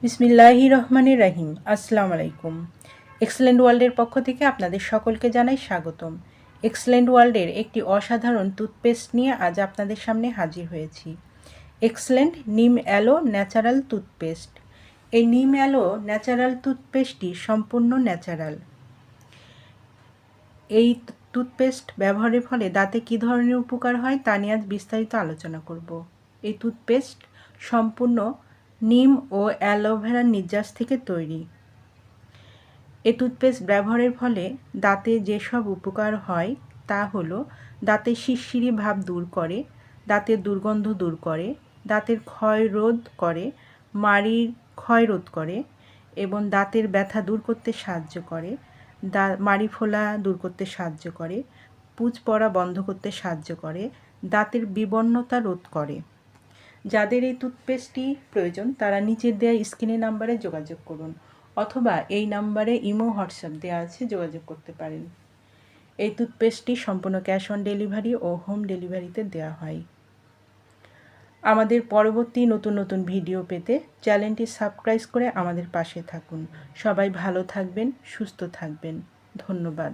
বিসমিল্লাহির রহমানির রহিম। আসসালামু আলাইকুম। এক্সেলেন্ট ওয়ার্ল্ডের পক্ষ থেকে আপনাদের সকলকে জানাই স্বাগতম। এক্সেলেন্ট ওয়ার্ল্ডের একটি অসাধারণ টুথপেস্ট নিয়ে আজ আপনাদের সামনে হাজির হয়েছি। এক্সেলেন্ট নিম অ্যালো ন্যাচারাল টুথপেস্ট। এই নিম অ্যালো ন্যাচারাল টুথপেস্টটি সম্পূর্ণ ন্যাচারাল। এই টুথপেস্ট ব্যবহারের ফলে দাঁতে কী ধরনের উপকার হয় তা নিয়ে আজ বিস্তারিত আলোচনা করব। এই টুথপেস্ট সম্পূর্ণ নিম ও অ্যালোভেরার নির্যাস থেকে তৈরি। এই টুথপেস্ট ব্যবহারের ফলে দাঁতে যেসব উপকার হয় তা হলো দাঁতের শিরশিরি ভাব দূর করে, দাঁতের দুর্গন্ধ দূর করে, দাঁতের ক্ষয় রোধ করে, মাড়ির ক্ষয় রোধ করে এবং দাঁতের ব্যথা দূর করতে সাহায্য করে, মাড়ি ফোলা দূর করতে সাহায্য করে, পুঁজ পড়া বন্ধ করতে সাহায্য করে, দাঁতের বিবর্ণতা রোধ করে। যাদের এই টুথপেস্টটি প্রয়োজন তারা নিচের দেওয়া স্ক্রিনে নাম্বারে যোগাযোগ করুন অথবা এই নাম্বারে ইমো হোয়াটসঅ্যাপ দেওয়া আছে, যোগাযোগ করতে পারেন। এই টুথপেস্টটি সম্পূর্ণ ক্যাশ অন ডেলিভারি ও হোম ডেলিভারিতে দেওয়া হয়। আমাদের পরবর্তী নতুন নতুন ভিডিও পেতে চ্যানেলটি সাবস্ক্রাইব করে আমাদের পাশে থাকুন। সবাই ভালো থাকবেন, সুস্থ থাকবেন। ধন্যবাদ।